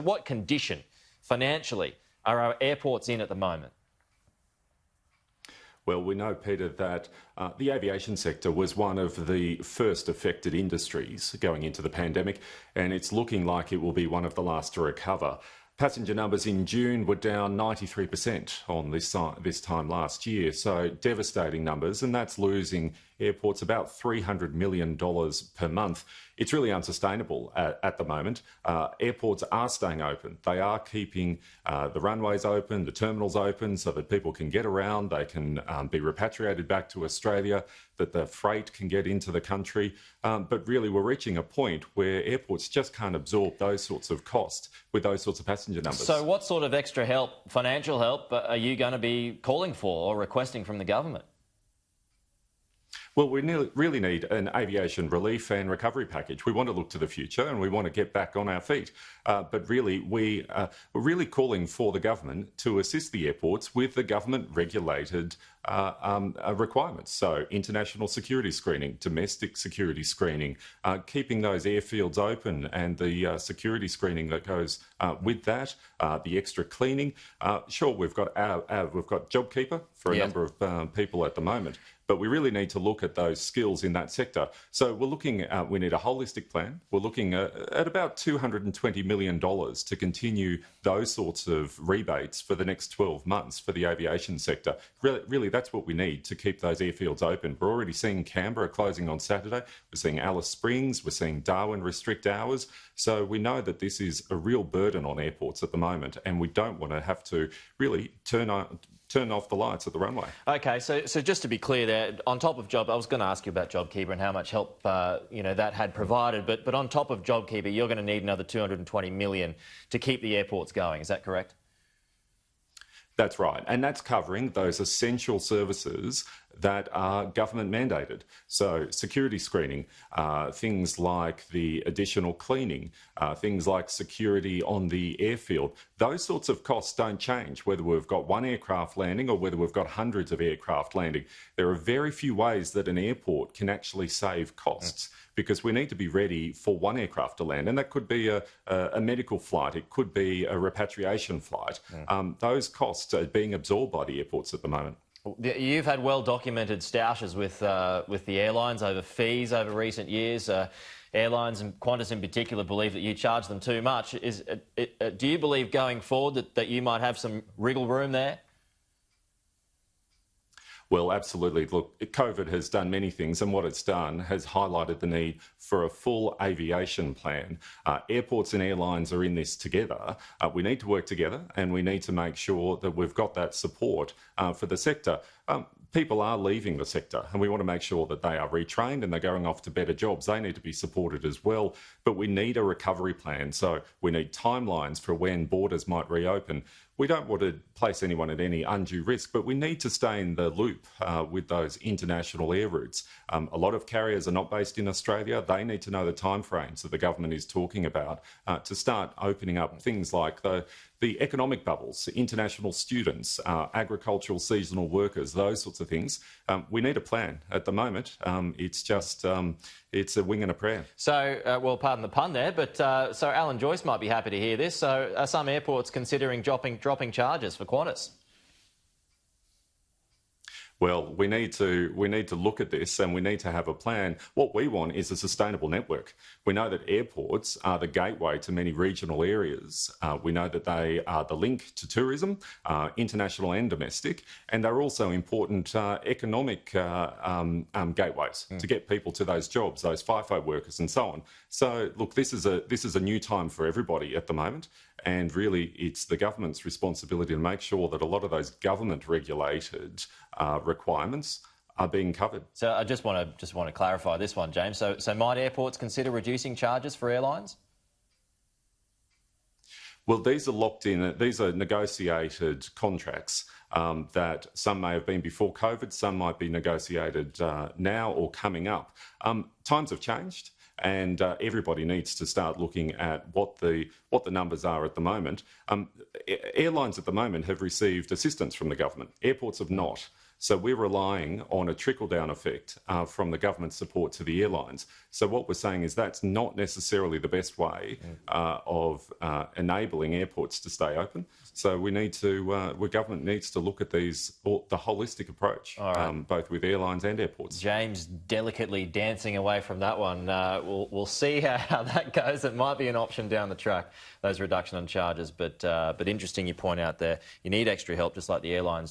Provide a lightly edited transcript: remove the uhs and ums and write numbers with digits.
What condition, financially, are our airports in at the moment? Well, we know, Peter, that the aviation sector was one of the first affected industries going into the pandemic, and it's looking like it will be one of the last to recover. Passenger numbers in June were down 93% on this time last year, so devastating numbers, and that's losing airports about $300 million per month. It's really unsustainable at the moment. Airports are staying open. They are keeping the runways open, the terminals open, so that people can get around, they can be repatriated back to Australia, that the freight can get into the country. But really, we're reaching a point where airports just can't absorb those sorts of costs with those sorts of passenger numbers. So what sort of extra help, financial help, are you going to be calling for or requesting from the government? Well, we really need an aviation relief and recovery package. We want to look to the future and we want to get back on our feet. But really, we're really calling for the government to assist the airports with the government-regulated requirements. So international security screening, domestic security screening, keeping those airfields open and the security screening that goes with that, the extra cleaning. Sure, we've got JobKeeper for a number of people at the moment, but we really need to look at those skills in that sector. So we're looking at, we need a holistic plan. We're looking at about $220 million to continue those sorts of rebates for the next 12 months for the aviation sector. Really, that's what we need to keep those airfields open. We're already seeing Canberra closing on Saturday. We're seeing Alice Springs. We're seeing Darwin restrict hours. So we know that this is a real burden on airports at the moment, and we don't want to have to really turn off the lights at the runway. OK, so just to be clear there, on top of I was going to ask you about JobKeeper and how much help that had provided, but on top of JobKeeper, you're going to need another $220 million to keep the airports going. Is that correct? That's right, and that's covering those essential services that are government mandated. So security screening, things like the additional cleaning, things like security on the airfield. Those sorts of costs don't change whether we've got one aircraft landing or whether we've got hundreds of aircraft landing. There are very few ways that an airport can actually save costs. Because we need to be ready for one aircraft to land, and that could be a medical flight, it could be a repatriation flight. Those costs are being absorbed by the airports at the moment. You've had well-documented stoushes with the airlines over fees over recent years. Airlines, and Qantas in particular, believe that you charge them too much. Do you believe going forward that you might have some wriggle room there? Well, absolutely. Look, COVID has done many things, and what it's done has highlighted the need for a full aviation plan. Airports and airlines are in this together. We need to work together, and we need to make sure that we've got that support for the sector. People are leaving the sector, and we want to make sure that they are retrained and they're going off to better jobs. They need to be supported as well, but we need a recovery plan. So we need timelines for when borders might reopen. We don't want to place anyone at any undue risk, but we need to stay in the loop with those international air routes. A lot of carriers are not based in Australia. They need to know the timeframes that the government is talking about to start opening up things like the economic bubbles, international students, agricultural seasonal workers, those sorts of things. We need a plan. At the moment, it's just it's a wing and a prayer. So, well, pardon the pun there, but so Alan Joyce might be happy to hear this. So are some airports considering dropping charges for Qantas? Well, we need to look at this, and we need to have a plan. What we want is a sustainable network. We know that airports are the gateway to many regional areas. We know that they are the link to tourism, international and domestic, and they're also important economic gateways to get people to those jobs, those FIFO workers and so on. So, look, this is a new time for everybody at the moment. And really, it's the government's responsibility to make sure that a lot of those government-regulated requirements are being covered. So I just want to clarify this one, James. So might airports consider reducing charges for airlines? Well, these are locked in. These are negotiated contracts that some may have been before COVID, some might be negotiated now or coming up. Times have changed. And everybody needs to start looking at what the numbers are at the moment. Airlines at the moment have received assistance from the government. Airports have not. So we're relying on a trickle-down effect from the government support to the airlines. So what we're saying is that's not necessarily the best way of enabling airports to stay open. So we need to, the government needs to look at these, the holistic approach, both with airlines and airports. James delicately dancing away from that one. We'll see how that goes. It might be an option down the track, those reduction on charges. But interesting you point out there. You need extra help, just like the airlines